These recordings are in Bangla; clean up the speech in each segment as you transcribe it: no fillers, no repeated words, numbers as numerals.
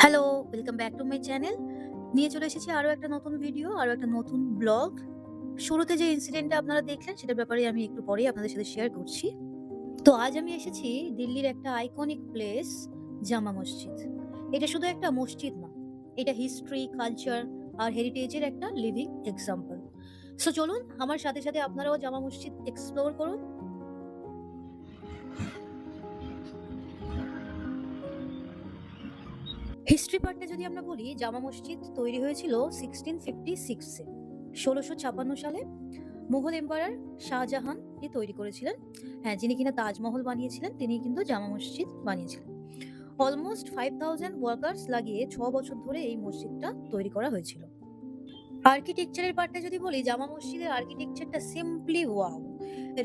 Hello, welcome back to my channel. নিয়ে চলে এসেছি আরো একটা নতুন ভিডিও, আরো একটা নতুন ব্লগ। শুরুতে যে ইনসিডেন্টটা আপনারা দেখলেন সেটার ব্যাপারে আমি একটু পরেই আপনাদের সাথে শেয়ার করছি। তো আজ আমি এসেছি দিল্লির একটা আইকনিক প্লেস জামা মসজিদ। এটা শুধু একটা মসজিদ না, এটা হিস্ট্রি, কালচার আর হেরিটেজের একটা লিভিং এক্সাম্পল। সো চলুন আমার সাথে সাথে আপনারাও জামা মসজিদ এক্সপ্লোর করুন। হিস্ট্রি পার্টটা যদি আমরা বলি, জামা মসজিদ তৈরি হয়েছিল 1656 এ ১৬৫৬ সালে মুঘল এম্পারার শাহজাহান তৈরি করেছিলেন। হ্যাঁ, যিনি কিনা তাজমহল বানিয়েছিলেন তিনি কিন্তু জামা মসজিদ বানিয়েছিলেন। অলমোস্ট 5000 ওয়ার্কার্স লাগিয়ে ৬ বছর ধরে এই মসজিদটা তৈরি করা হয়েছিল। আর্কিটেকচারের পার্টটা যদি বলি, জামা মসজিদের আর্কিটেকচারটা সিম্পলি ওয়াও।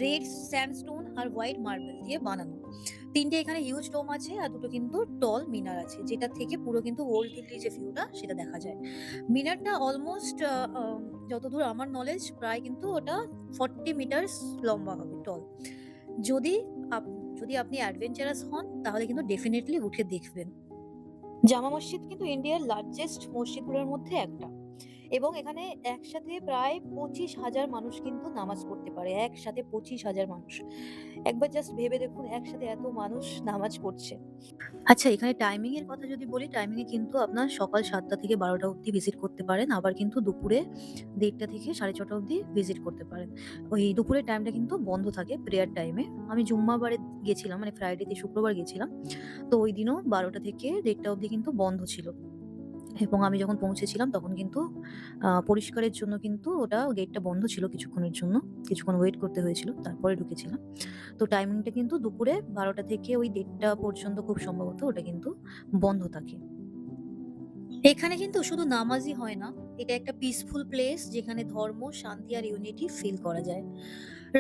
রেড স্যান্ডস্টোন আর হোয়াইট মার্বেল দিয়ে বানানো। ৩টে এখানে হিউজ ডোম আছে আর দুটো কিন্তু টল মিনার আছে, যেটা থেকে পুরো কিন্তু ওল্ড দিল্লির যে ভিউটা সেটা দেখা যায়। মিনারটা অলমোস্ট যতদূর আমার নলেজ প্রায় কিন্তু ওটা 40 মিটারস লম্বা হবে, টল। যদি আপ যদি আপনি অ্যাডভেঞ্চারাস হন তাহলে কিন্তু ডেফিনিটলি উঠে দেখবেন। জামা মসজিদ কিন্তু ইন্ডিয়ার লার্জেস্ট মসজিদগুলোর মধ্যে একটা, এবং এখানে একসাথে প্রায় 25,000 মানুষ কিন্তু নামাজ পড়তে পারে। একসাথে 25,000 মানুষ। একবার জাস্ট ভেবে দেখুন, একসাথে এত মানুষ নামাজ পড়ছে। আচ্ছা, এখানে টাইমিং এর কথা যদি বলি, টাইমিং এ কিন্তু আপনার সকাল ৭টা থেকে ১২টা অব্দি ভিজিট করতে পারেন। আবার কিন্তু দুপুরে ১:৩০ থেকে ৬:৩০ অব্দি ভিজিট করতে পারেন। ওই দুপুরের টাইমটা কিন্তু বন্ধ থাকে প্রেয়ার টাইমে। আমি জুম্মাবারে গেছিলাম, মানে ফ্রাইডেতে শুক্রবার গেছিলাম। তো ওইদিনও ১২টা থেকে ১:৩০ অব্দি কিন্তু বন্ধ ছিল। এবং আমি যখন পৌঁছেছিলাম তখন কিন্তু পরিষ্কারের জন্য কিন্তু ওটা গেটটা বন্ধ ছিল কিছুক্ষণের জন্য। কিছুক্ষণ ওয়েট করতে হয়েছিল। তারপরে ঢুকেছিলাম। তো টাইমিংটা কিন্তু দুপুরে ১২টা থেকে ওই ১:৩০ পর্যন্ত খুব সম্ভবত ওটা কিন্তু বন্ধ থাকে। এখানে কিন্তু শুধু নামাজই হয় না, এটা একটা পিসফুল প্লেস যেখানে ধর্ম, শান্তি আর ইউনিটি ফিল করা যায়।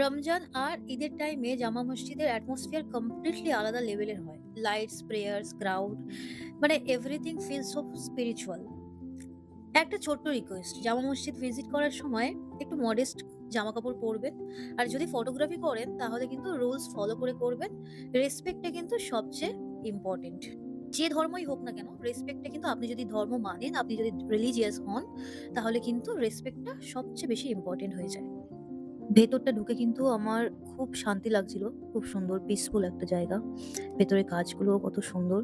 রমজান আর ঈদের টাইমে জামা মসজিদের অ্যাটমসফিয়ার কমপ্লিটলি আলাদা লেভেলের হয়। লাইটস, প্রেয়ার্স, ক্রাউড, মানে এভরিথিং ফিলস সো স্পিরিচুয়াল। একটা ছোট্ট রিকোয়েস্ট, জামা মসজিদ ভিজিট করার সময় একটু মডেস্ট জামাকাপড় পরবেন। আর যদি ফটোগ্রাফি করেন তাহলে কিন্তু রুলস ফলো করে করবেন। রেসপেক্টটা কিন্তু সবচেয়ে ইম্পর্টেন্ট। যে ধর্মই হোক না কেন, রেসপেক্টটা কিন্তু, আপনি যদি ধর্ম মানেন, আপনি যদি রিলিজিয়াস হন, তাহলে কিন্তু রেসপেক্টটা সবচেয়ে বেশি ইম্পর্টেন্ট হয়ে যায়। ভেতরটা ঢুকে কিন্তু আমার খুব শান্তি লাগছিল। খুব সুন্দর পিসফুল একটা জায়গা। ভেতরের কাজগুলোও কত সুন্দর।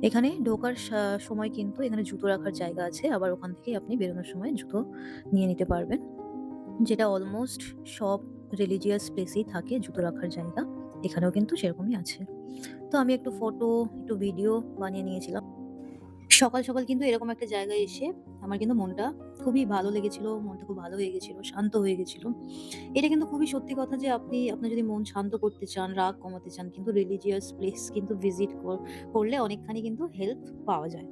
এখানে ঢোকার সময় কিন্তু এখানে জুতো রাখার জায়গা আছে। আবার ওখান থেকেই আপনি বেরোনোর সময় জুতো নিয়ে নিতে পারবেন। যেটা অলমোস্ট সব রিলিজিয়াস প্লেসেই থাকে জুতো রাখার জায়গা। এখানেও কিন্তু সেরকমই আছে। তো আমি একটু ফটো, একটু ভিডিও বানিয়ে নিয়েছিলাম। সকাল, সকাল কিন্তু এরকম একটা জায়গায় এসে আমার কিন্তু মনটা খুবই ভালো লেগেছিল। মনটা খুব ভালো হয়ে গেছিল, শান্ত হয়ে গেছিল। এটা কিন্তু খুবই সত্যি কথা যে আপনি আপনার যদি মন শান্ত করতে চান, রাগ কমাতে চান, কিন্তু রিলিজিয়াস প্লেস কিন্তু ভিজিট করলে অনেকখানি কিন্তু হেল্প পাওয়া যায়।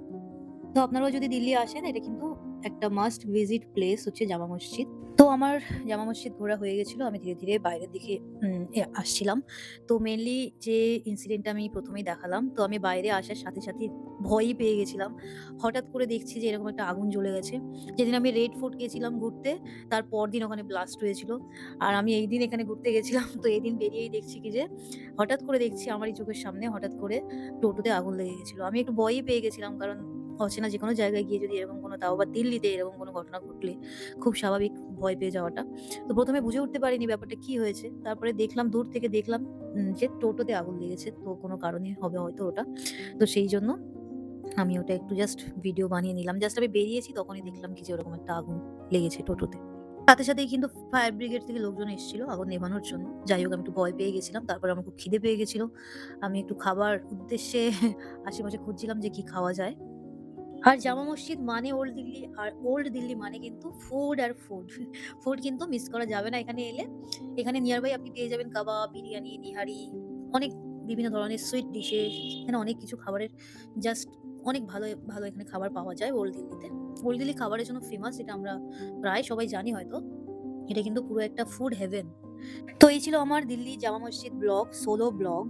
তো আপনারাও যদি দিল্লি আসেন, এটা কিন্তু একটা মাস্ট ভিজিট প্লেস হচ্ছে জামা মসজিদ। তো আমার জামা মসজিদ ঘোরা হয়ে গেছিল। আমি ধীরে, ধীরে বাইরের দিকে আসছিলাম। তো মেইনলি যে ইনসিডেন্টটা আমি ১ম এই দেখালাম। তো আমি বাইরে আসার সাথে, সাথে ভয়ই পেয়ে গেছিলাম। হঠাৎ করে দেখছি যে এরকম একটা আগুন জ্বলে গেছে। যেদিন আমি রেড ফোর্ট গেছিলাম ঘুরতে, তার পরদিন ওখানে ব্লাস্ট হয়েছিল। আর আমি এইদিন এখানে ঘুরতে গেছিলাম। তো এদিন বেরিয়েই দেখছি কি যে হঠাৎ করে দেখছি আমারই চোখের সামনে হঠাৎ করে টোটোতে আগুন লেগে গেছিল। আমি একটু ভয়ই পেয়ে গেছিলাম, কারণ অচেনা যেকোনো জায়গায় গিয়ে যদি এরকম কোনো, তাও আবার দিল্লিতে এরকম কোনো ঘটনা ঘটলে খুব স্বাভাবিক ভয় পেয়ে যাওয়াটা। তো ১ম এ বুঝে উঠতে পারিনি ব্যাপারটা কি হয়েছে। তারপরে দেখলাম, দূর থেকে দেখলাম যে টোটোতে আগুন লেগেছে। তো কোনো কারণে হবে হয়তো ওটা। তো সেইজন্য আমি ওটা একটু জাস্ট ভিডিও বানিয়ে নিলাম। জাস্ট আমি বেরিয়েছি তখনই দেখলাম কি যে ওরকম একটা আগুন লেগেছে টোটোতে। সাথে, সাথেই কিন্তু ফায়ার ব্রিগেড থেকে লোকজন এসেছিল আগুন নেভানোর জন্য। যাই হোক, আমি একটু ভয় পেয়ে গেছিলাম। তারপরে আমার খুব খিদে পেয়ে গেছিল। আমি একটু খাবার উদ্দেশ্যে আশেপাশে খুঁজছিলাম যে কি খাওয়া যায়। আর জামা মসজিদ মানে ওল্ড দিল্লি, আর ওল্ড দিল্লি মানে কিন্তু ফুড আর ফুড। ফুড কিন্তু মিস করা যাবে না এখানে এলে। এখানে নিয়ার বাই আপনি পেয়ে যাবেন কাবাব, বিরিয়ানি, নিহারি, অনেক বিভিন্ন ধরনের সুইট ডিশেস। এখানে অনেক কিছু খাবারের জাস্ট অনেক ভালো, ভালো এখানে খাবার পাওয়া যায় ওল্ড দিল্লিতে। ওল্ড দিল্লি খাবারের জন্য ফেমাস, এটা আমরা প্রায় সবাই জানি হয়তো। এটা কিন্তু পুরো একটা ফুড হেভেন। তো এই ছিল আমার দিল্লি জামা মসজিদ ব্লগ, সোলো ব্লগ।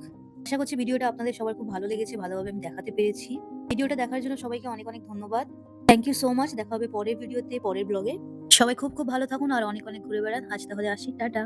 আশা করছি ভিডিওটা আপনাদের সবার খুব ভালো লেগেছে, ভালোভাবে আমি দেখাতে পেরেছি। ভিডিওটা দেখার জন্য সবাইকে অনেক, অনেক ধন্যবাদ। Thank you so much. দেখা হবে পরের ভিডিওতে, পরের ব্লগে। সবাই খুব, খুব ভালো থাকুন আর অনেক, অনেক ঘুরে বেড়ান। আজ তাহলে আসি। টাটা।